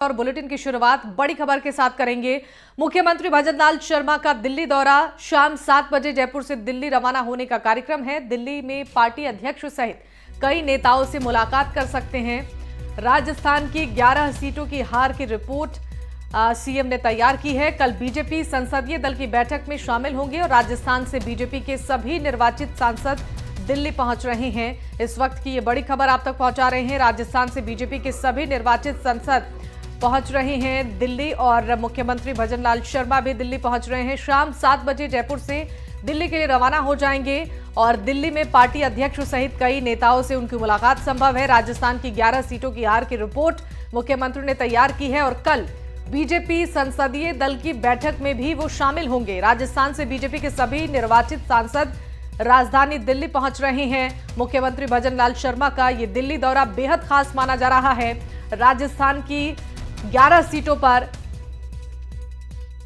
और बुलेटिन की शुरुआत बड़ी खबर के साथ करेंगे। मुख्यमंत्री भजनलाल शर्मा का दिल्ली दौरा, शाम 7 बजे जयपुर से दिल्ली रवाना होने का कार्यक्रम है। दिल्ली में पार्टी अध्यक्ष सहित कई नेताओं से मुलाकात कर सकते हैं। राजस्थान की 11 सीटों की हार की रिपोर्ट सीएम ने तैयार की है। कल बीजेपी संसदीय दल की बैठक में शामिल होंगे और राजस्थान से बीजेपी के सभी निर्वाचित सांसद दिल्ली पहुंच रहे हैं। इस वक्त की ये बड़ी खबर आप तक पहुंचा रहे हैं। राजस्थान से बीजेपी के सभी निर्वाचित सांसद पहुंच रहे हैं दिल्ली और मुख्यमंत्री भजनलाल शर्मा भी दिल्ली पहुंच रहे हैं। शाम 7 बजे जयपुर से दिल्ली के लिए रवाना हो जाएंगे और दिल्ली में पार्टी अध्यक्ष सहित कई नेताओं से उनकी मुलाकात संभव है। राजस्थान की 11 सीटों की हार की रिपोर्ट मुख्यमंत्री ने तैयार की है और कल बीजेपी संसदीय दल की बैठक में भी वो शामिल होंगे। राजस्थान से बीजेपी के सभी निर्वाचित सांसद राजधानी दिल्ली पहुंच रहे हैं। मुख्यमंत्री भजनलाल शर्मा का ये दिल्ली दौरा बेहद खास माना जा रहा है। राजस्थान की 11 सीटों पर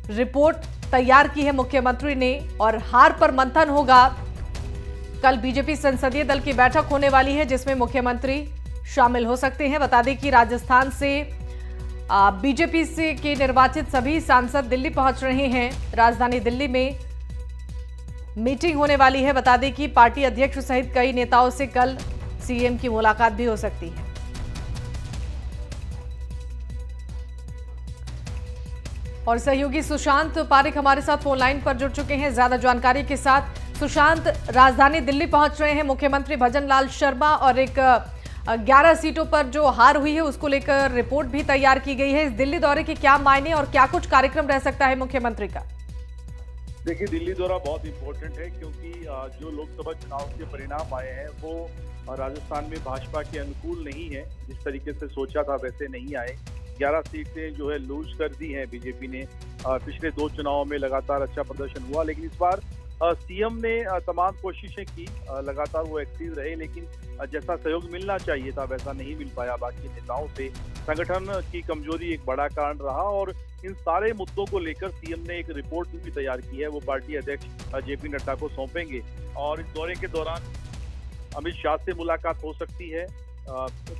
रिपोर्ट तैयार की है मुख्यमंत्री ने और हार पर मंथन होगा। कल बीजेपी संसदीय दल की बैठक होने वाली है जिसमें मुख्यमंत्री शामिल हो सकते हैं। बता दें कि राजस्थान से बीजेपी से के निर्वाचित सभी सांसद दिल्ली पहुंच रहे हैं। राजधानी दिल्ली में मीटिंग होने वाली है। बता दें कि पार्टी अध्यक्ष सहित कई नेताओं से कल सीएम की मुलाकात भी हो सकती है। और सहयोगी सुशांत पारिक हमारे साथ फोन लाइन पर जुड़ चुके हैं ज्यादा जानकारी के साथ। सुशांत, राजधानी दिल्ली पहुंच रहे हैं मुख्यमंत्री भजनलाल शर्मा और एक 11 सीटों पर जो हार हुई है उसको लेकर रिपोर्ट भी तैयार की गई है। इस दिल्ली दौरे के क्या मायने और क्या कुछ कार्यक्रम रह सकता है मुख्यमंत्री का? देखिए, दिल्ली दौरा बहुत इंपॉर्टेंट है क्योंकि जो लोकसभा चुनाव के परिणाम आए हैं वो राजस्थान में भाजपा के अनुकूल नहीं है। जिस तरीके से सोचा था वैसे नहीं आए। 11 सीटें जो है लूज कर दी हैं बीजेपी ने। पिछले 2 चुनावों में लगातार अच्छा प्रदर्शन हुआ, लेकिन इस बार सीएम ने तमाम कोशिशें की, लगातार वो एक्टिव रहे, लेकिन जैसा सहयोग मिलना चाहिए था वैसा नहीं मिल पाया बाकी नेताओं से। संगठन की कमजोरी एक बड़ा कारण रहा और इन सारे मुद्दों को लेकर सीएम ने एक रिपोर्ट भी तैयार की है। वो पार्टी अध्यक्ष जेपी नड्डा को सौंपेंगे और इस दौरे के दौरान अमित शाह से मुलाकात हो सकती है।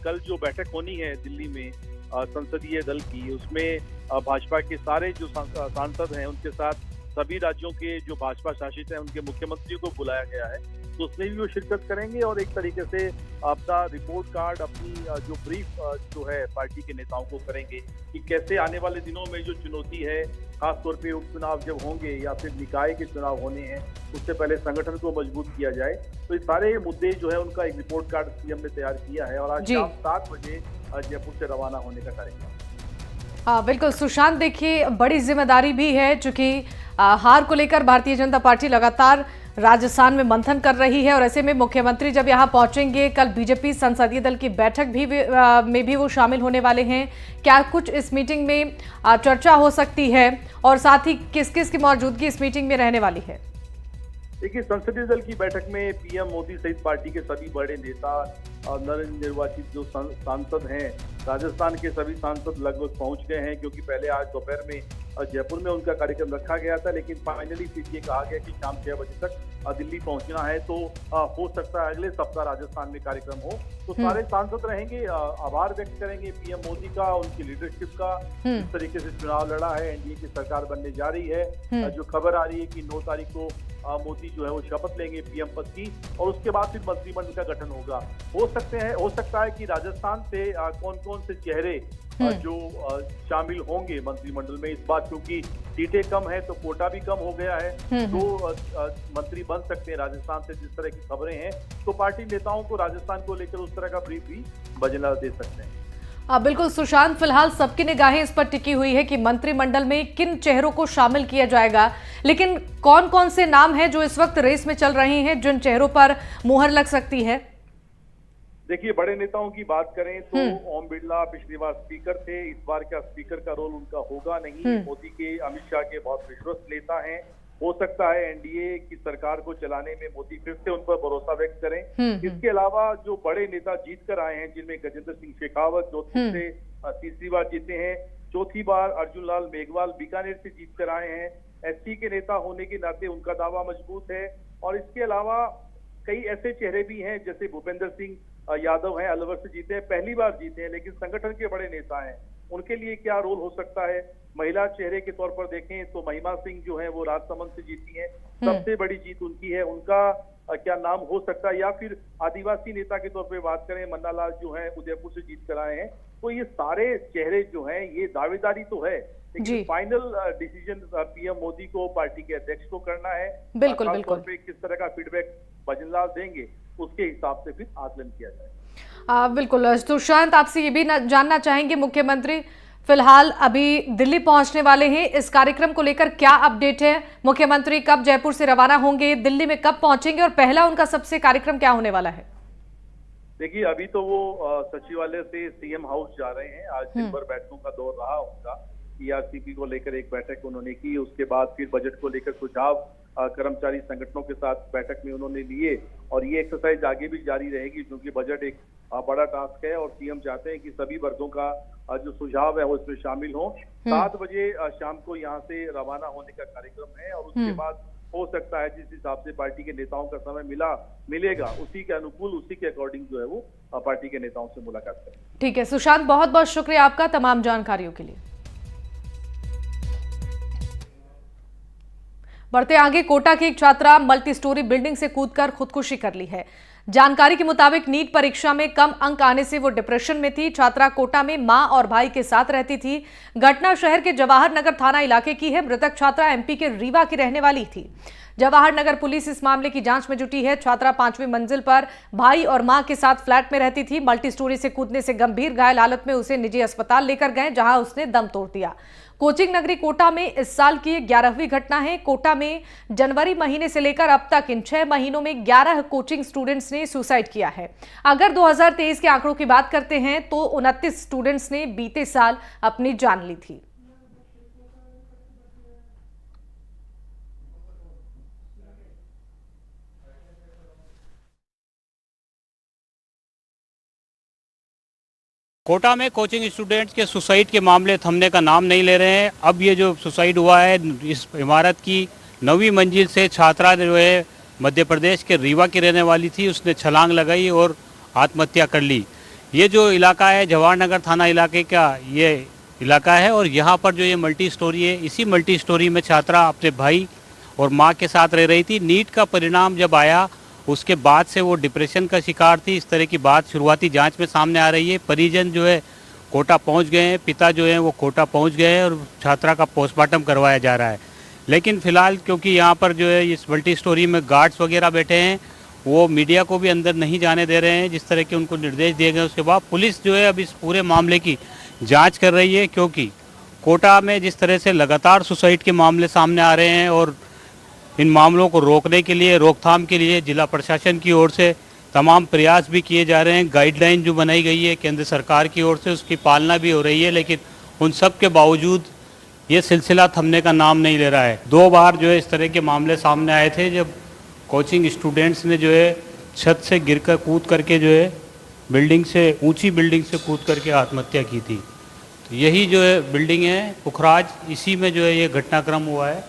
कल जो बैठक होनी है दिल्ली में संसदीय दल की, उसमें भाजपा के सारे जो सांसद हैं उनके साथ सभी राज्यों के जो भाजपा शासित हैं उनके मुख्यमंत्री को बुलाया गया है, तो उसमें भी वो शिरकत करेंगे और एक तरीके से अपना रिपोर्ट कार्ड, अपनी जो ब्रीफ जो है पार्टी के नेताओं को करेंगे कि कैसे आने वाले दिनों में जो चुनौती है, खासतौर पे उपचुनाव जब होंगे या फिर निकाय के चुनाव होने हैं, उससे पहले संगठन को मजबूत किया जाए। तो ये सारे मुद्दे जो है उनका एक रिपोर्ट कार्ड सीएम ने तैयार किया है और आज शाम 7 बजे जयपुर से रवाना होने का कार्यक्रम। हाँ बिल्कुल सुशांत, देखिए बड़ी जिम्मेदारी भी है चूंकि हार को लेकर भारतीय जनता पार्टी लगातार राजस्थान में मंथन कर रही है और ऐसे में मुख्यमंत्री जब यहां पहुंचेंगे, कल बीजेपी संसदीय दल की बैठक में भी वो शामिल होने वाले हैं। क्या कुछ इस मीटिंग में चर्चा हो सकती है और साथ ही किस किस की मौजूदगी इस मीटिंग में रहने वाली है? देखिए, संसदीय दल की बैठक में पीएम मोदी सहित पार्टी के सभी बड़े नेता, नवनिर्वाचित जो सांसद हैं, राजस्थान के सभी सांसद लगभग पहुंच गए हैं क्योंकि पहले आज दोपहर में जयपुर में उनका कार्यक्रम रखा गया था, लेकिन फाइनली फिर ये कहा गया कि शाम 6 बजे तक दिल्ली पहुंचना है। तो हो सकता है अगले सप्ताह राजस्थान में कार्यक्रम हो, तो सारे सांसद रहेंगे, आभार व्यक्त करेंगे पीएम मोदी का, उनकी लीडरशिप का, जिस तरीके से चुनाव लड़ा है, एनडीए की सरकार बनने जा रही है। जो खबर आ रही है कि 9 तारीख को मोदी जो है वो शपथ लेंगे पीएम पद की और उसके बाद फिर मंत्रिमंडल का गठन होगा। हो सकता है कि राजस्थान से कौन कौन से चेहरे जो शामिल होंगे मंत्रिमंडल में। इस बार क्योंकि सीटें कम है तो कोटा भी कम हो गया है, तो मंत्री बन सकते हैं राजस्थान से, जिस तरह की खबरें हैं। तो पार्टी नेताओं को राजस्थान को लेकर उस तरह का ब्रीफ भी भजनलाल दे सकते हैं। बिल्कुल सुशांत, फिलहाल सबकी निगाहें इस पर टिकी हुई है कि मंत्रिमंडल में किन चेहरों को शामिल किया जाएगा, लेकिन कौन कौन से नाम हैं जो इस वक्त रेस में चल रहे हैं, जिन चेहरों पर मुहर लग सकती है? देखिए, बड़े नेताओं की बात करें तो ओम बिरला पिछली बार स्पीकर थे, इस बार क्या स्पीकर का रोल उनका होगा नहीं। मोदी के, अमित शाह के बहुत विश्वस्त नेता हैं। हो सकता है एनडीए की सरकार को चलाने में मोदी फिर से उन पर भरोसा व्यक्त करें। इसके अलावा जो बड़े नेता जीत कर आए हैं, जिनमें गजेंद्र सिंह शेखावत जोधपुर से तीसरी बार जीते हैं, चौथी बार अर्जुन लाल मेघवाल बीकानेर से जीत कर आए हैं। एसपी के नेता होने के नाते उनका दावा मजबूत है। और इसके अलावा कई ऐसे चेहरे भी हैं जैसे भूपेंद्र सिंह यादव हैं, अलवर से जीते हैं, पहली बार जीते हैं, लेकिन संगठन के बड़े नेता हैं। उनके लिए क्या रोल हो सकता है। महिला चेहरे के तौर पर देखें तो महिमा सिंह जो है वो राजसमंद से जीती है, सबसे बड़ी जीत उनकी है। उनका क्या नाम हो सकता है, या फिर आदिवासी नेता के तौर पे बात करें, मन्ना लाल जो है उदयपुर से जीत कर आए हैं। तो ये सारे चेहरे जो हैं ये दावेदारी तो है, लेकिन फाइनल डिसीजन पीएम मोदी को, पार्टी के अध्यक्ष को करना है। बिल्कुल बिल्कुल। पे किस तरह का फीडबैक भजनलाल देंगे उसके हिसाब से फिर आकलन किया जाए। बिल्कुल। सुशांत, आपसे ये भी जानना चाहेंगे, मुख्यमंत्री फिलहाल अभी दिल्ली पहुंचने वाले हैं, इस कार्यक्रम को लेकर क्या अपडेट है? मुख्यमंत्री कब जयपुर से रवाना होंगे, दिल्ली में कब पहुंचेंगे और पहला उनका सबसे कार्यक्रम क्या होने वाला है? देखिए, अभी तो वो सचिवालय से सीएम हाउस जा रहे हैं। आज दिन भर बैठकों का दौर रहा उनका। ईआरसीपी को लेकर एक बैठक उन्होंने की, उसके बाद फिर बजट को लेकर सुझाव कर्मचारी संगठनों के साथ बैठक में उन्होंने लिए, और ये एक्सरसाइज आगे भी जारी रहेगी क्योंकि बजट एक बड़ा टास्क है और सीएम चाहते हैं कि सभी वर्गों का जो सुझाव है वो इसमें शामिल हो। 7 बजे शाम को यहाँ से रवाना होने का कार्यक्रम है, और उसके बाद हो सकता है जिस हिसाब से पार्टी के नेताओं का समय मिलेगा उसी के अनुकूल, उसी के अकॉर्डिंग जो है वो पार्टी के नेताओं से मुलाकात करें। ठीक है सुशांत, बहुत बहुत शुक्रिया आपका तमाम जानकारियों के लिए। बढ़ते आगे, कोटा की एक छात्रा मल्टी स्टोरी बिल्डिंग से कूदकर खुदकुशी कर ली है। जानकारी के मुताबिक नीट परीक्षा में कम अंक आने से वो डिप्रेशन में थी। छात्रा कोटा में मां और भाई के साथ रहती थी। घटना शहर के जवाहर नगर थाना इलाके की है। मृतक छात्रा एमपी के रीवा की रहने वाली थी। जवाहर नगर पुलिस इस मामले की जांच में जुटी है। छात्रा 5वीं मंजिल पर भाई और मां के साथ फ्लैट में रहती थी। मल्टी स्टोरी से कूदने से गंभीर घायल हालत में उसे निजी अस्पताल लेकर गए, जहां उसने दम तोड़ दिया। कोचिंग नगरी कोटा में इस साल की 11वीं घटना है। कोटा में जनवरी महीने से लेकर अब तक इन 6 महीनों में 11 कोचिंग स्टूडेंट्स ने सुसाइड किया है। अगर 2023 के आंकड़ों की बात करते हैं तो 29 स्टूडेंट्स ने बीते साल अपनी जान ली थी। कोटा में कोचिंग स्टूडेंट्स के सुसाइड के मामले थमने का नाम नहीं ले रहे हैं। अब ये जो सुसाइड हुआ है, इस इमारत की 9वीं मंजिल से छात्रा जो है मध्य प्रदेश के रीवा की रहने वाली थी, उसने छलांग लगाई और आत्महत्या कर ली। ये जो इलाका है जवाहर नगर थाना इलाके का ये इलाका है, और यहाँ पर जो ये मल्टी स्टोरी है, इसी मल्टी स्टोरी में छात्रा अपने भाई और माँ के साथ रह रही थी। नीट का परिणाम जब आया उसके बाद से वो डिप्रेशन का शिकार थी। इस तरह की बात शुरुआती जांच में सामने आ रही है। परिजन जो है कोटा पहुंच गए हैं, पिता जो है वो कोटा पहुंच गए हैं और छात्रा का पोस्टमार्टम करवाया जा रहा है। लेकिन फिलहाल क्योंकि यहाँ पर जो है इस मल्टी स्टोरी में गार्ड्स वगैरह बैठे हैं, वो मीडिया को भी अंदर नहीं जाने दे रहे हैं। जिस तरह के उनको निर्देश दिए गए उसके बाद पुलिस जो है अब इस पूरे मामले की जाँच कर रही है, क्योंकि कोटा में जिस तरह से लगातार सुसाइड के मामले सामने आ रहे हैं और इन मामलों को रोकने के लिए, रोकथाम के लिए जिला प्रशासन की ओर से तमाम प्रयास भी किए जा रहे हैं। गाइडलाइन जो बनाई गई है केंद्र सरकार की ओर से, उसकी पालना भी हो रही है, लेकिन उन सब के बावजूद ये सिलसिला थमने का नाम नहीं ले रहा है। 2 बार जो है इस तरह के मामले सामने आए थे, जब कोचिंग स्टूडेंट्स ने जो है छत से गिरकर कूद करके जो है बिल्डिंग से, ऊँची बिल्डिंग से कूद करके आत्महत्या की थी। तो यही जो है बिल्डिंग है पुखराज, इसी में जो है ये घटनाक्रम हुआ है।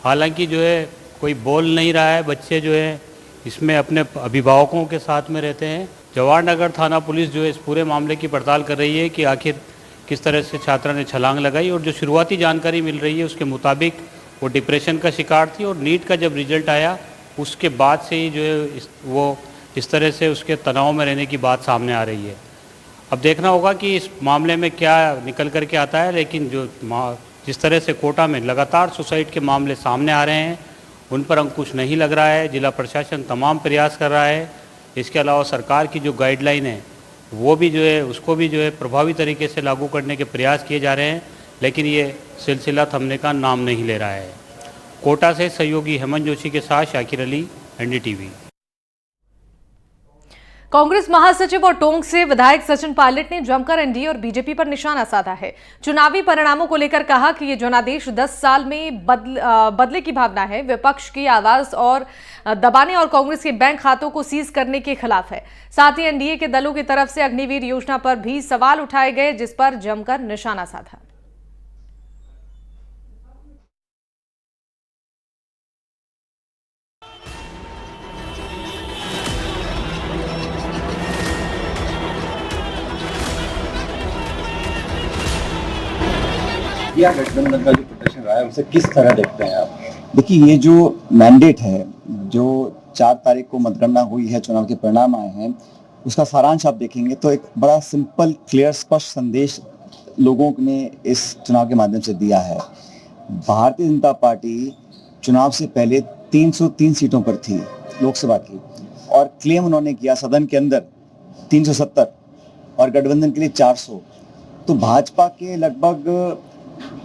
हालांकि जो है कोई बोल नहीं रहा है, बच्चे जो है इसमें अपने अभिभावकों के साथ में रहते हैं। जवाहर नगर थाना पुलिस जो है इस पूरे मामले की पड़ताल कर रही है कि आखिर किस तरह से छात्रा ने छलांग लगाई, और जो शुरुआती जानकारी मिल रही है उसके मुताबिक वो डिप्रेशन का शिकार थी, और नीट का जब रिजल्ट आया उसके बाद से ही जो है वो इस तरह से उसके तनाव में रहने की बात सामने आ रही है। अब देखना होगा कि इस मामले में क्या निकल कर के आता है, लेकिन जो जिस तरह से कोटा में लगातार सुसाइड के मामले सामने आ रहे हैं उन पर अंकुश नहीं लग रहा है। जिला प्रशासन तमाम प्रयास कर रहा है। इसके अलावा सरकार की जो गाइडलाइन है वो भी जो है उसको भी जो है प्रभावी तरीके से लागू करने के प्रयास किए जा रहे हैं, लेकिन ये सिलसिला थमने का नाम नहीं ले रहा है। कोटा से सहयोगी हेमंत जोशी के साथ शाकिर अली, एनडीटीवी। कांग्रेस महासचिव और टोंक से विधायक सचिन पायलट ने जमकर एनडीए और बीजेपी पर निशाना साधा है। चुनावी परिणामों को लेकर कहा कि ये जनादेश 10 साल में बदले की भावना है, विपक्ष की आवाज और दबाने और कांग्रेस के बैंक खातों को सीज करने के खिलाफ है। साथ ही एनडीए के दलों की तरफ से अग्निवीर योजना पर भी सवाल उठाए गए, जिस पर जमकर निशाना साधा। इंडिया गठबंधन का जो प्रदर्शन रहा है उसे किस तरह देखते हैं आप? देखिए, ये जो मैंडेट है, जो 4 तारीख को मतगणना हुई है, चुनाव के परिणाम आए हैं, उसका सारांश आप देखेंगे तो एक बड़ा सिंपल, क्लियर, स्पष्ट संदेश लोगों ने इस चुनाव के माध्यम से दिया है। भारतीय जनता पार्टी चुनाव से पहले 303 सीटों पर थी लोकसभा की, और क्लेम उन्होंने किया सदन के अंदर 370 और गठबंधन के लिए 400। तो भाजपा के लगभग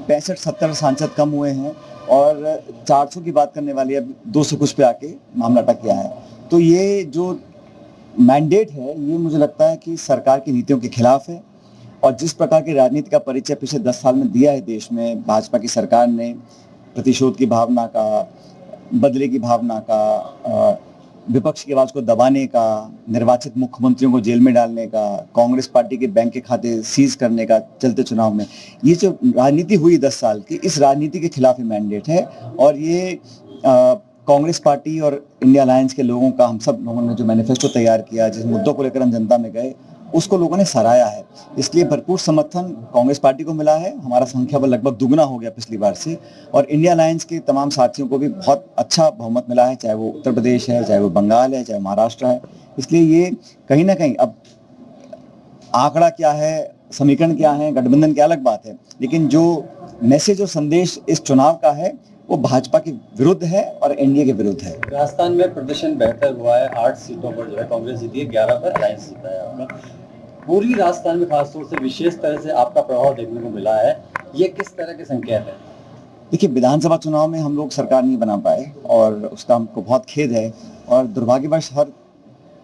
65-70 सांसद कम हुए हैं और 400 की बात करने वाली अब 200 कुछ पे आके मामला अटक गया है। तो ये जो मैंडेट है, ये मुझे लगता है कि सरकार की नीतियों के खिलाफ है, और जिस प्रकार की राजनीति का परिचय पिछले 10 साल में दिया है देश में भाजपा की सरकार ने, प्रतिशोध की भावना का, बदले की भावना का, विपक्ष की आवाज को दबाने का, निर्वाचित मुख्यमंत्रियों को जेल में डालने का, कांग्रेस पार्टी के बैंक के खाते सीज करने का चलते चुनाव में, ये जो राजनीति हुई 10 साल की, इस राजनीति के खिलाफ ही मैंडेट है। और ये कांग्रेस पार्टी और इंडिया अलायंस के लोगों का, हम सब लोगों ने जो मैनिफेस्टो तैयार किया, जिस मुद्दों को लेकर हम जनता में गए, उसको लोगों ने सराहा है। इसलिए भरपूर समर्थन कांग्रेस पार्टी को मिला है। हमारा संख्या बल लगभग दुगना हो गया पिछली बार से, और इंडिया अलायंस के तमाम साथियों को भी बहुत अच्छा बहुमत मिला है, चाहे वो उत्तर प्रदेश है, चाहे वो बंगाल है, चाहे महाराष्ट्र है। इसलिए ये कहीं ना कहीं, अब आंकड़ा क्या है, समीकरण क्या है, गठबंधन क्या, अलग बात है, लेकिन जो मैसेज और संदेश इस चुनाव का है वो भाजपा के विरुद्ध है और एनडीए के विरुद्ध है। राजस्थान में प्रदर्शन बेहतर हुआ है, 8 सीटों पर जो है कांग्रेस जीती है, 11 पर अलायंस जीता है आपका। पूरी राजस्थान में खासतौर से विशेष तरह से आपका प्रभाव देखने को मिला है, ये किस तरह के संकेत है? देखिए, विधानसभा चुनाव में हम लोग सरकार नहीं बना पाए और उसका हमको बहुत खेद है, और दुर्भाग्यवश हर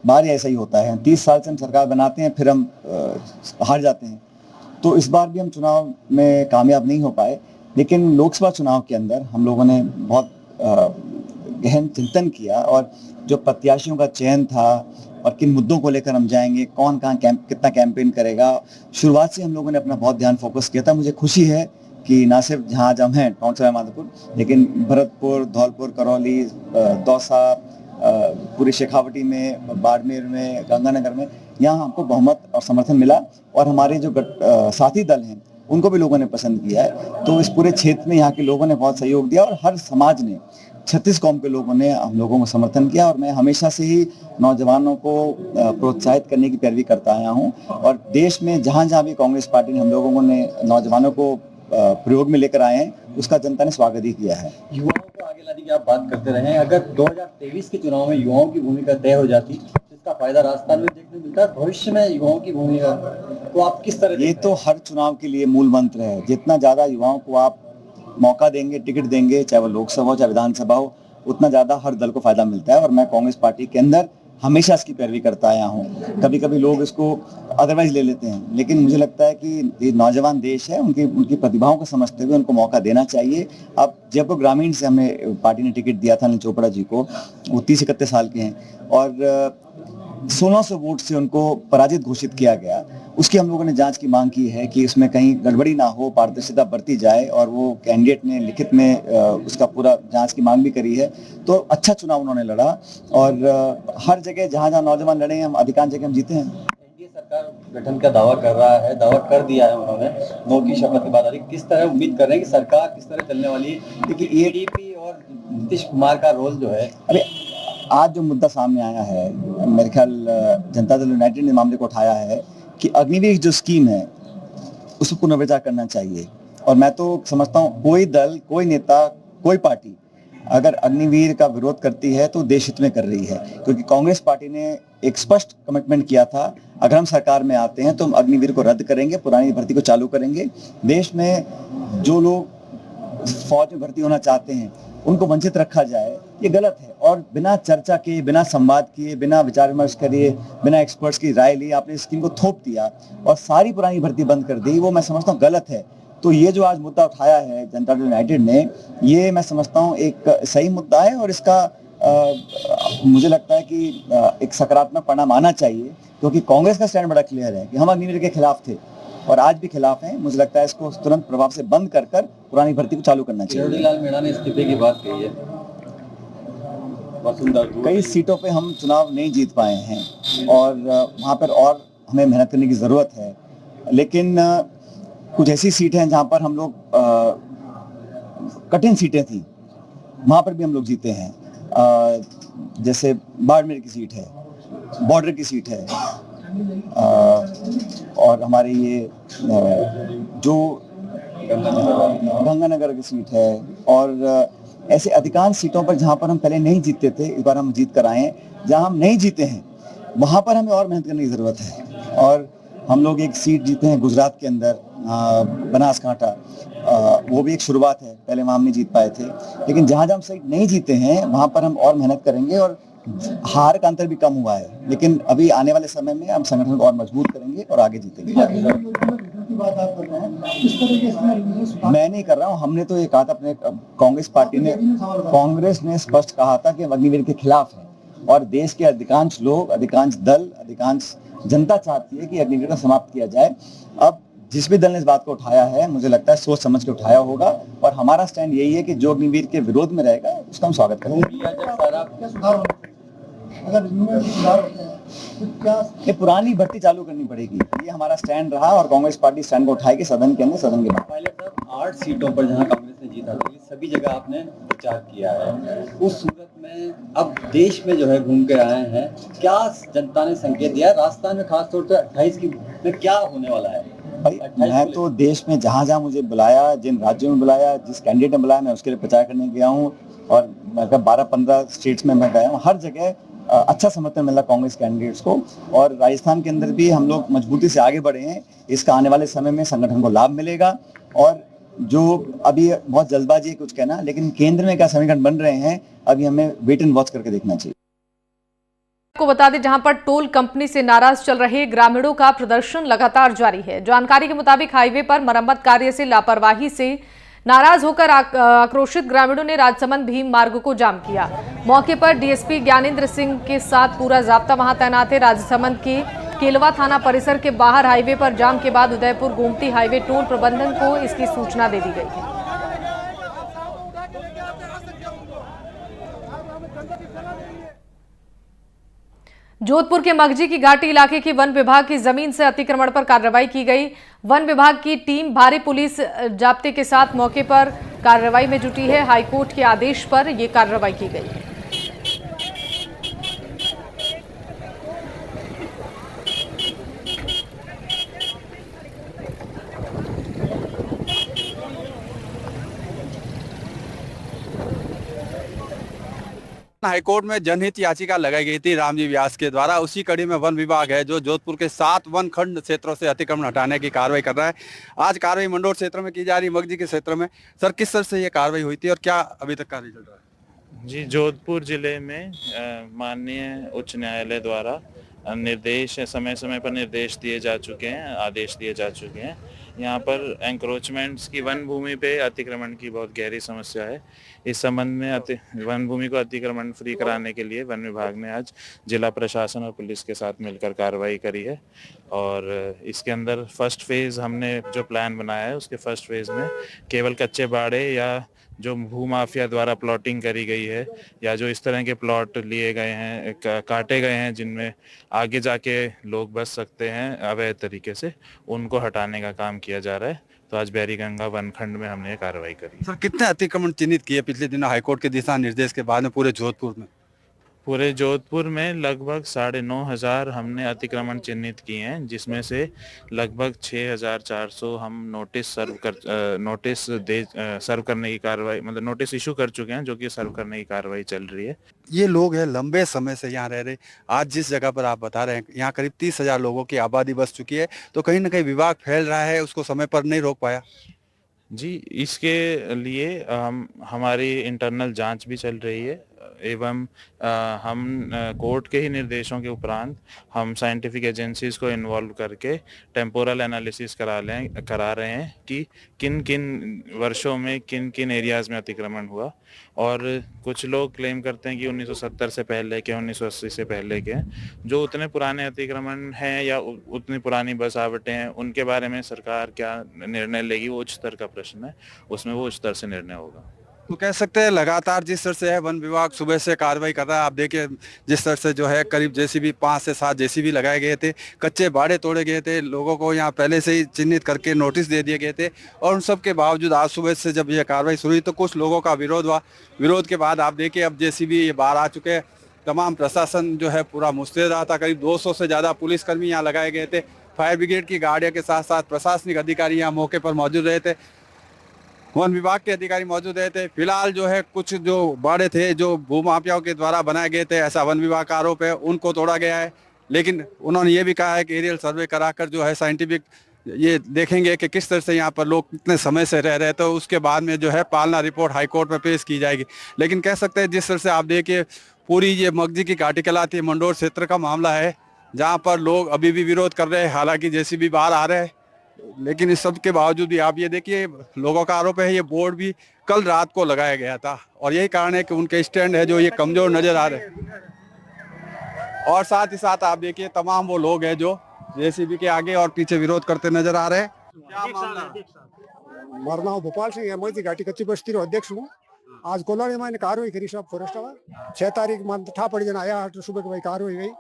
बार ऐसा ही होता है। 30 साल से हम सरकार बनाते हैं, फिर हम हार जाते हैं। तो इस बार भी हम चुनाव में कामयाब नहीं हो पाए, लेकिन लोकसभा चुनाव के अंदर हम लोगों ने बहुत गहन चिंतन किया, और जो प्रत्याशियों का चयन था और किन मुद्दों को लेकर हम जाएंगे, कौन कहाँ कितना कैंपेन करेगा, शुरुआत से हम लोगों ने अपना बहुत ध्यान फोकस किया था। मुझे खुशी है कि ना सिर्फ जहाँ आज हम हैं टोंक सवाई माधोपुर, लेकिन भरतपुर, धौलपुर, करौली, दौसा, पूरी शेखावटी में, बाड़मेर में, गंगानगर में, यहाँ हमको बहुमत और समर्थन मिला, और हमारे जो साथी दल हैं उनको भी लोगों ने पसंद किया है। तो इस पूरे क्षेत्र में यहाँ के लोगों ने बहुत सहयोग दिया, और हर समाज ने, 36 कौम के लोगों ने हम लोगों को समर्थन किया। और मैं हमेशा से ही नौजवानों को प्रोत्साहित करने की पैरवी करता आया हूँ, और देश में जहाँ जहाँ भी कांग्रेस पार्टी ने हम लोगों ने नौजवानों को प्रयोग में लेकर आए हैं, उसका जनता ने स्वागत ही किया है। युवाओं को आगे लाने की आप बात करते रहे, अगर 2023 के चुनाव में युवाओं की भूमिका तय हो जाती, इसका फायदा राजस्थान में देखने मिलता है, भविष्य में युवाओं की भूमिका तो आप किस तरह? ये तो हर चुनाव के लिए मूल मंत्र है। जितना ज्यादा युवाओं को आप मौका देंगे, टिकट देंगे, चाहे वो लोकसभा हो चाहे विधानसभा हो, उतना ज्यादा हर दल को फायदा मिलता है। और मैं कांग्रेस पार्टी के अंदर हमेशा इसकी पैरवी करता आया हूँ। कभी कभी लोग इसको अदरवाइज ले लेते हैं, लेकिन मुझे लगता है कि ये नौजवान देश है, उनकी प्रतिभाओं को समझते हुए उनको मौका देना चाहिए। अब जयपुर ग्रामीण से हमें पार्टी ने टिकट दिया था अनिल चोपड़ा जी को, वो 30-31 साल के हैं, और 1600 वोट से उनको पराजित घोषित किया गया। उसकी हम लोगों ने जांच की मांग की है कि उसमें कहीं गड़बड़ी ना हो, पारदर्शिता बरती जाए, और वो कैंडिडेट ने लिखित में उसका पूरा जांच की मांग भी करी है। तो अच्छा चुनाव उन्होंने लड़ा, और हर जगह जहां जहां नौजवान लड़े हैं, हम अधिकांश जगह हम जीते हैं। एनडीए सरकार गठन का दावा कर रहा है, दावा कर दिया है उन्होंने, 9 की शपथ की बात आ रही, किस तरह उम्मीद कर रहे हैं कि सरकार किस तरह चलने वाली है? देखिए, एडीपी और नीतीश कुमार का रोल जो है, अरे आज जो मुद्दा सामने आया है, मेरे ख्याल जनता दल यूनाइटेड ने मामले को उठाया है कि अग्निवीर जो स्कीम है उसको पुनर्विचार करना चाहिए। और मैं तो समझता हूँ कोई दल, कोई नेता, कोई पार्टी अगर अग्निवीर का विरोध करती है तो देश हित में कर रही है, क्योंकि कांग्रेस पार्टी ने एक स्पष्ट कमिटमेंट किया था, अगर हम सरकार में आते हैं तो हम अग्निवीर को रद्द करेंगे, पुरानी भर्ती को चालू करेंगे। देश में जो लोग फौज में भर्ती होना चाहते हैं उनको वंचित रखा जाए, ये गलत है। और बिना चर्चा किए, बिना संवाद किए, बिना विचार विमर्श किए, बिना एक्सपर्ट्स की राय ली आपने स्कीम को थोप दिया और सारी पुरानी भर्ती बंद कर दी, वो मैं समझता हूँ गलत है। तो ये जो आज मुद्दा उठाया है जनता दल यूनाइटेड ने, ये मैं समझता हूँ एक सही मुद्दा है, और इसका मुझे लगता है कि एक सकारात्मक परिणाम आना चाहिए, क्योंकि कांग्रेस का स्टैंड बड़ा क्लियर है कि हम अग्निवीर के खिलाफ थे और आज भी खिलाफ हैं। मुझे लगता है इसको तुरंत प्रभाव से बंद कर पुरानी भर्ती को चालू करना चाहिए। किरोड़ीलाल मीणा ने इस्तीफे की बात कही है, कई सीटों पे हम चुनाव नहीं जीत पाए हैं और वहाँ पर और हमें मेहनत करने की ज़रूरत है, लेकिन कुछ ऐसी सीट हैं जहां पर हम लोग कठिन सीटें थी, वहां पर भी हम लोग जीते हैं। जैसे बाड़मेर की सीट है, बॉर्डर की सीट है, और हमारे ये जो गंगानगर की सीट है, और ऐसे अधिकांश सीटों पर जहां पर हम पहले नहीं जीतते थे, इस बार हम जीत कर आए हैं। जहां हम नहीं जीते हैं वहां पर हमें और मेहनत करने की जरूरत है। और हम लोग एक सीट जीते हैं गुजरात के अंदर, बनासकांठा, वो भी एक शुरुआत है, पहले वहां हम नहीं जीत पाए थे। लेकिन जहां जहां हम सीट नहीं जीते हैं वहां पर हम और मेहनत करेंगे, और हार का अंतर भी कम हुआ है, लेकिन अभी आने वाले समय में हम संगठन को और मजबूत करेंगे और आगे जीतेंगे। मैं नहीं कर रहा हूँ, हमने तो ये कहा था, अपने कांग्रेस ने स्पष्ट कहा था कि अग्निवीर के खिलाफ है, और देश के अधिकांश लोग, अधिकांश दल, अधिकांश जनता चाहती है कि अग्निवीर को समाप्त किया जाए। अब जिस भी दल ने इस बात को उठाया है, मुझे लगता है सोच समझ के उठाया होगा, और हमारा स्टैंड यही है कि जो अग्निवीर के विरोध में रहेगा उसका हम स्वागत करेंगे। ये पुरानी भर्ती चालू करनी पड़ेगी, ये हमारा स्टैंड रहा, और कांग्रेस पार्टी स्टैंड को उठाएगी सदन के अंदर, सदन के बाहर। पायलट साहब, 8 सीटों पर जहां कांग्रेस ने जीता था, ये सभी जगह आपने प्रचार किया है। उस सूरत में अब देश में जो है घूम के आए हैं, क्या जनता ने संकेत दिया राजस्थान में, खासतौर से 28 की में क्या होने वाला है? भाई, मैं तो देश में जहां जहां मुझे बुलाया, जिन राज्यों में बुलाया, जिस कैंडिडेट ने बुलाया, मैं उसके लिए प्रचार करने गया हूँ, और मतलब 12-15 स्टेट्स में मैं गया हूँ। हर जगह अच्छा समर्थन मिला कांग्रेस कैंडिडेट्स को, और राजस्थान के अंदर भी हम लोग मजबूती से आगे बढ़े हैं। इसका आने वाले समय में संगठन को लाभ मिलेगा। और जो अभी बहुत जल्दबाजी है कुछ कहना, लेकिन केंद्र में क्या समीकरण बन रहे हैं, अभी हमें वेट एंड वॉच करके देखना चाहिए। आपको बता दें, जहां पर टोल कंपनी से नाराज चल रहे ग्रामीणों का प्रदर्शन लगातार जारी है। जानकारी के मुताबिक हाईवे पर मरम्मत कार्य से लापरवाही से नाराज होकर आक्रोशित ग्रामीणों ने राजसमंद भीम मार्ग को जाम किया। मौके पर डीएसपी ज्ञानेंद्र सिंह के साथ पूरा जाब्ता वहां तैनात है। राजसमंद के केलवा थाना परिसर के बाहर हाईवे पर जाम के बाद उदयपुर गोमती हाईवे टोल प्रबंधन को इसकी सूचना दे दी गई है। जोधपुर के मगजी की घाटी इलाके की वन विभाग की जमीन से अतिक्रमण पर कार्रवाई की गई। वन विभाग की टीम भारी पुलिस जाब्ते के साथ मौके पर कार्रवाई में जुटी है। हाईकोर्ट के आदेश पर यह कार्रवाई की गई। हाईकोर्ट में जनहित याचिका लगाई गई थी रामजी व्यास के द्वारा। उसी कड़ी में वन विभाग है जो जोधपुर के 7 वन खंड क्षेत्रों से अतिक्रमण हटाने की कार्रवाई कर रहा है। आज कार्रवाई मंडोर क्षेत्र में की जा रही, मगजी के क्षेत्र में। सर, किस तरह से ये कार्रवाई हुई थी और क्या अभी तक कार्रवाई चल रहा है? जी, जोधपुर जिले में माननीय उच्च न्यायालय द्वारा निर्देश समय समय पर निर्देश दिए जा चुके हैं, आदेश दिए जा चुके हैं। यहाँ पर एंक्रोचमेंट्स की, वन भूमि पे अतिक्रमण की बहुत गहरी समस्या है। इस संबंध में वन भूमि को अतिक्रमण फ्री कराने के लिए वन विभाग ने आज जिला प्रशासन और पुलिस के साथ मिलकर कार्रवाई करी है। और इसके अंदर फर्स्ट फेज़ हमने जो प्लान बनाया है, उसके फर्स्ट फेज़ में केवल कच्चे बाड़े या जो भूमाफिया द्वारा प्लॉटिंग करी गई है, या जो इस तरह के प्लॉट लिए गए हैं, काटे गए हैं, जिनमें आगे जाके लोग बस सकते हैं अवैध तरीके से, उनको हटाने का काम किया जा रहा है। तो आज बैरीगंगा वनखंड में हमने ये कार्रवाई करी। सर, कितने अतिक्रमण चिन्हित किए पिछले दिनों हाईकोर्ट के दिशा निर्देश के बाद में पूरे जोधपुर में? पूरे जोधपुर में लगभग 9,500 हमने अतिक्रमण चिन्हित किए हैं, जिसमें से लगभग 6,400 हम नोटिस सर्व करने की कार्रवाई, मतलब नोटिस इशू कर चुके हैं, जो कि सर्व करने की कार्रवाई चल रही है। ये लोग हैं लंबे समय से यहाँ रह रहे। आज जिस जगह पर आप बता रहे हैं, यहाँ करीब 30,000 लोगों की आबादी बस चुकी है, तो कहीं ना कहीं विवाद फैल रहा है, उसको समय पर नहीं रोक पाया। जी, इसके लिए हमारी इंटरनल जांच भी चल रही है, एवं हम कोर्ट के ही निर्देशों के उपरांत हम साइंटिफिक एजेंसीज को इन्वॉल्व करके टेम्पोरल एनालिसिस करा रहे हैं कि किन किन वर्षों में किन किन एरियाज़ में अतिक्रमण हुआ। और कुछ लोग क्लेम करते हैं कि 1970 से पहले के, 1980 से पहले के। जो उतने पुराने अतिक्रमण हैं या उतनी पुरानी बसावटें हैं, उनके बारे में सरकार क्या निर्णय लेगी, वो उच्च स्तर का प्रश्न है, उसमें वो उच्च स्तर से निर्णय होगा। तो कह सकते हैं लगातार जिस तरह से है वन विभाग सुबह से कार्रवाई कर रहा है। आप देखिए जिस तरह से जो है करीब जेसीबी 5 से 7 जेसीबी लगाए गए थे, कच्चे बाड़े तोड़े गए थे, लोगों को यहाँ पहले से ही चिन्हित करके नोटिस दे दिए गए थे और उन सब के बावजूद आज सुबह से जब यह कार्रवाई शुरू हुई तो कुछ लोगों का विरोध हुआ। विरोध के बाद आप देखिए अब जेसीबी ये बाहर आ चुके हैं। तमाम प्रशासन जो है पूरा मुस्तैद रहा था। करीब 200 से ज़्यादा पुलिसकर्मी यहाँ लगाए गए थे। फायर ब्रिगेड की गाड़ियों के साथ साथ प्रशासनिक अधिकारी यहाँ मौके पर मौजूद रहे थे, वन विभाग के अधिकारी मौजूद रहे थे। फिलहाल जो है कुछ जो बाड़े थे जो भूमाफियाओं के द्वारा बनाए गए थे, ऐसा वन विभाग का आरोप है, उनको तोड़ा गया है। लेकिन उन्होंने ये भी कहा है कि एरियल सर्वे कराकर जो है साइंटिफिक ये देखेंगे कि किस तरह से यहाँ पर लोग कितने समय से रह रहे, तो उसके बाद में जो है पालना रिपोर्ट हाईकोर्ट में पेश की जाएगी। लेकिन कह सकते हैं जिस तरह से आप देखिए पूरी ये मगजी की घाटी कहलाती है मंडोर क्षेत्र का मामला है, जहाँ पर लोग अभी भी विरोध कर रहे हैं। हालांकि जेसीबी बाहर आ रहे हैं, लेकिन इस सब के बावजूद भी आप ये देखिए लोगों का आरोप है ये बोर्ड भी कल रात को लगाया गया था और यही कारण है कि उनके स्टैंड है जो ये कमजोर नजर आ रहे हैं। और साथ ही साथ आप देखिए तमाम वो लोग हैं जो जेसीबी के आगे और पीछे विरोध करते नजर आ रहे हैं। क्या मामला? મારું નામ ભોપાલ સિંહ એમોઈથી ઘાટી કચ્છી બસ્તીનો અધ્યક્ષ હું। आज કોલોનીમાં એને કાર્યવાહી કરી સાહેબ ફોરેસ્ટ વાળા 6 तारीख में ठा पड़ी जना आया सुबह के भाई कार्रवाई गई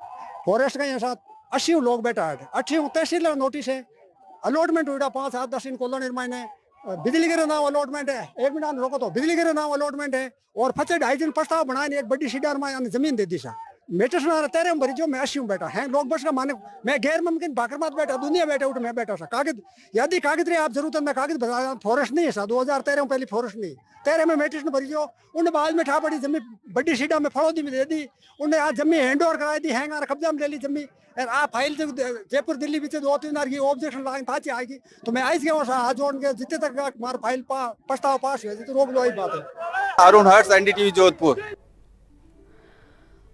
फॉरेस्ट का यहाँ साथ 80 लोग बैठा है 80 तहसील नोटिस है अलॉटमेंट हुआ 5 7 10 इन कॉलोनी में बिजली के नाम अलॉटमेंट है। 1 मिनट रोको तो बिजली के नाम अलॉटमेंट है और 25 दिन प्रस्ताव बनाए एक बड़ी सीडर में जमीन दे दी सा मेटर्स ना तेरे भरी जो मैं 80 बैठा है लोग बस का माने मैं गैर मुमकिन बाकर मत बैठा दुनिया बैठा उठ मैं बैठा सा कागज यदि कागज रहे आप जरूरत मैं कागज बता फॉरेस्ट नहीं है सा 2013 में पहली फॉरेस्ट नहीं 13 में मेटर्स ने भरी जो उन्हें बाद में ठा पड़ी जमीन बड़ी सीडा में फड़ौदी में दे दी उन्हें आज जमीन हैंड ओवर कराई दी हैंगार कब्जा में ले ली जमीन और आ फाइल जयपुर दिल्ली बीच 2-3 बार की ऑब्जेक्शन लाइन पाची आएगी तो मैं आई गया हाथ जोड़ के जितने तक मार फाइल प्रस्ताव पास हुआ तो रोक लो यही बात है। अरुण हर्ष, एनडीटीवी जोधपुर।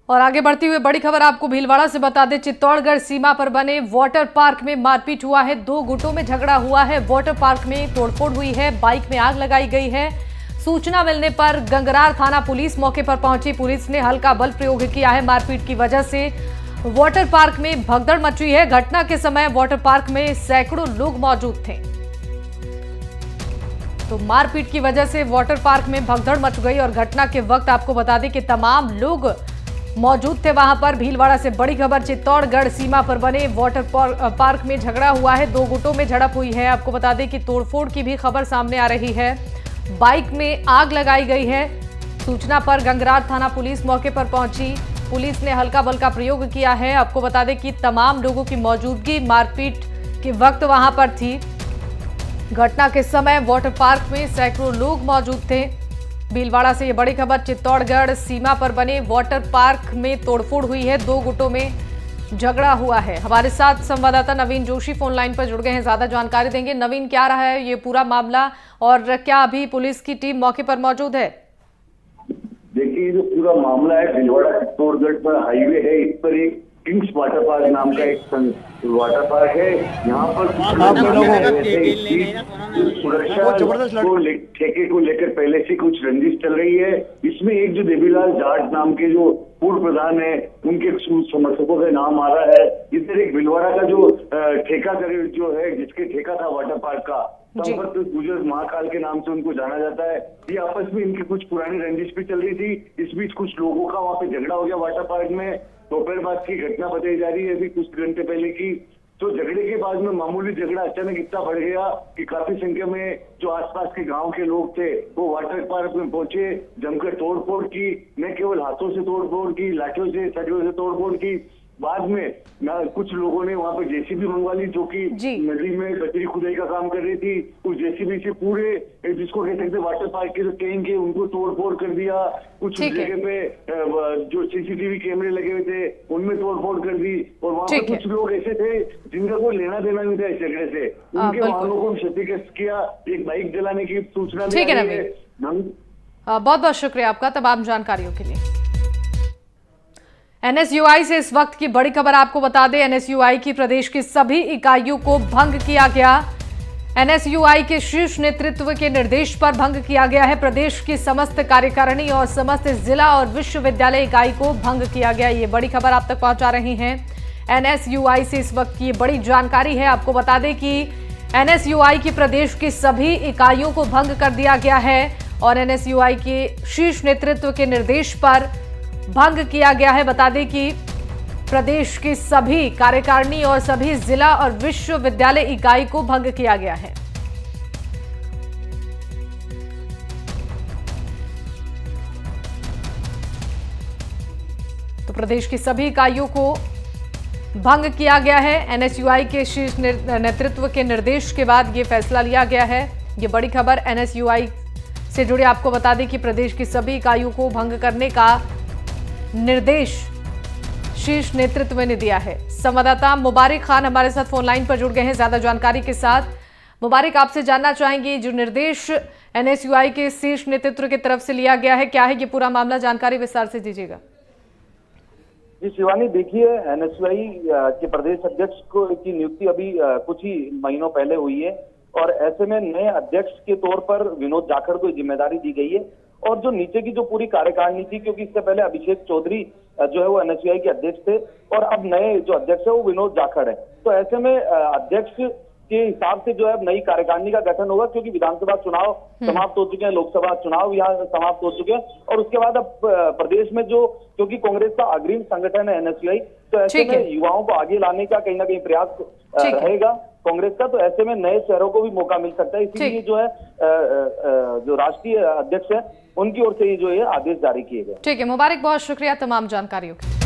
और आगे बढ़ती हुई बड़ी खबर आपको भीलवाड़ा से बता दें, चित्तौड़गढ़ सीमा पर बने वाटर पार्क में मारपीट हुआ है। 2 गुटों में झगड़ा हुआ है। वाटर पार्क में तोड़फोड़ हुई है, बाइक में आग लगाई गई है। सूचना मिलने पर गंगरार थाना पुलिस मौके पर पहुंची। पुलिस ने हल्का बल प्रयोग किया है। मारपीट की वजह से वाटर पार्क में भगदड़ मची है। घटना के समय वाटर पार्क में सैकड़ों लोग मौजूद थे। तो मारपीट की वजह से वाटर पार्क में भगदड़ मच गई और घटना के वक्त आपको बता दें कि तमाम लोग मौजूद थे वहां पर। भीलवाड़ा से बड़ी खबर, चित्तौड़गढ़ सीमा पर बने वाटर पार्क में झगड़ा हुआ है। 2 गुटों में झड़प हुई है। आपको बता दें कि तोड़फोड़ की भी खबर सामने आ रही है। बाइक में आग लगाई गई है। सूचना पर गंगरार थाना पुलिस मौके पर पहुंची। पुलिस ने हल्का बल का प्रयोग किया है। आपको बता दें कि तमाम लोगों की मौजूदगी मारपीट के वक्त वहां पर थी। घटना के समय वाटर पार्क में सैकड़ों लोग मौजूद थे। भीलवाड़ा से ये बड़ी खबर, चित्तौड़गढ़ सीमा पर बने वाटर पार्क में तोड़फोड़ हुई है। 2 गुटों में झगड़ा हुआ है। हमारे साथ संवाददाता नवीन जोशी फोन लाइन पर जुड़ गए हैं, ज्यादा जानकारी देंगे। नवीन, क्या रहा है ये पूरा मामला और क्या अभी पुलिस की टीम मौके पर मौजूद है? देखिए जो पूरा मामला है भीलवाड़ा चित्तौड़गढ़ पर हाईवे है, इस पर एक किंग्स वाटर पार्क नाम का एक वाटर पार्क है। यहाँ पर सुरक्षा को ठेके को लेकर पहले से कुछ रंजिश चल रही है। इसमें एक जो देवीलाल जाट नाम के जो पूर्व प्रधान है उनके समर्थकों का नाम आ रहा है। इधर एक भीलवाड़ा का जो ठेका जो है जिसके ठेका था वाटर पार्क का संपर्क गुजर महाकाल के नाम से उनको जाना जाता है। ये आपस में इनकी कुछ पुरानी रंजिश भी चल रही थी। इस बीच कुछ लोगों का वहाँ पे झगड़ा हो गया वाटर पार्क में। दोपहर बाद की घटना बताई जा रही है अभी कुछ घंटे पहले की। तो झगड़े के बाद में मामूली झगड़ा अचानक इतना बढ़ गया कि काफी संख्या में जो आसपास के गांव के लोग थे वो वाटर पार्क में पहुंचे, जमकर तोड़फोड़ की। न केवल हाथों से तोड़फोड़ की, लाठियों से सरियों से तोड़फोड़ की। बाद में कुछ लोगों ने वहां पर जेसीबी मंगवा ली जो कि नदी में कचरी खुदाई का काम कर रही थी। उस जेसीबी से पूरे जिसको कह सकते वाटर पार्क के जो टैंक है उनको तोड़फोड़ कर दिया। कुछ जगह पे जो सीसीटीवी कैमरे लगे हुए थे उनमें तोड़फोड़ कर दी। और वहाँ पर कुछ लोग ऐसे थे जिनका कोई लेना देना नहीं था इस झगड़े से, उनके वाहनों को क्षतिग्रस्त किया। एक बाइक जलाने की सूचना दी है। बहुत बहुत शुक्रिया आपका तमाम जानकारियों के लिए। एनएसयूआई से इस वक्त की बड़ी खबर आपको बता दें, एनएसयूआई की प्रदेश की सभी इकाइयों को भंग किया गया। एनएसयूआई के शीर्ष नेतृत्व के निर्देश पर भंग किया गया है। प्रदेश की समस्त कार्यकारिणी और समस्त जिला और विश्वविद्यालय इकाई को भंग किया गया। ये बड़ी खबर आप तक पहुंचा रही हैं एनएसयूआई से इस वक्त की बड़ी जानकारी है। आपको बता दें कि एनएसयूआई की प्रदेश की सभी इकाइयों को भंग कर दिया गया है और एनएसयूआई के शीर्ष नेतृत्व के निर्देश पर भंग किया गया है। बता दें कि प्रदेश की सभी कार्यकारिणी और सभी जिला और विश्वविद्यालय इकाई को भंग किया गया है। तो प्रदेश की सभी इकाइयों को भंग किया गया है। एनएसयूआई के शीर्ष नेतृत्व के निर्देश के बाद यह फैसला लिया गया है। ये बड़ी खबर एनएसयूआई से जुड़े आपको बता दें कि प्रदेश की सभी इकाइयों को भंग करने का निर्देश शीर्ष नेतृत्व ने दिया है। संवाददाता मुबारक खान हमारे साथ फोन लाइन पर जुड़ गए हैं ज्यादा जानकारी के साथ। मुबारक, आपसे जानना चाहेंगे जो निर्देश एनएसयूआई के शीर्ष नेतृत्व की तरफ से लिया गया है, क्या है ये पूरा मामला, जानकारी विस्तार से दीजिएगा। जी शिवानी, देखिए एनएसयूआई के प्रदेश अध्यक्ष की नियुक्ति अभी कुछ ही महीनों पहले हुई है और ऐसे में नए अध्यक्ष के तौर पर विनोद जाखड़ को जिम्मेदारी दी गई है और जो नीचे की जो पूरी कार्यकारिणी थी, क्योंकि इससे पहले अभिषेक चौधरी जो है वो एनएसयूआई के अध्यक्ष थे और अब नए जो अध्यक्ष है वो विनोद जाखड़ है। तो ऐसे में अध्यक्ष के हिसाब से जो है नई कार्यकारिणी का गठन होगा, क्योंकि विधानसभा चुनाव समाप्त हो चुके हैं, लोकसभा चुनाव यहाँ समाप्त हो चुके हैं और उसके बाद अब प्रदेश में जो, क्योंकि कांग्रेस का अग्रिम संगठन है एनएसयूआई, तो ऐसे में युवाओं को आगे लाने का कहीं ना कहीं प्रयास रहेगा कांग्रेस का। तो ऐसे में नए चेहरों को भी मौका मिल सकता है, इसीलिए जो है जो राष्ट्रीय अध्यक्ष है उनकी ओर से जो ये आदेश जारी किए गए। ठीक है मुबारक, बहुत शुक्रिया तमाम जानकारियों के।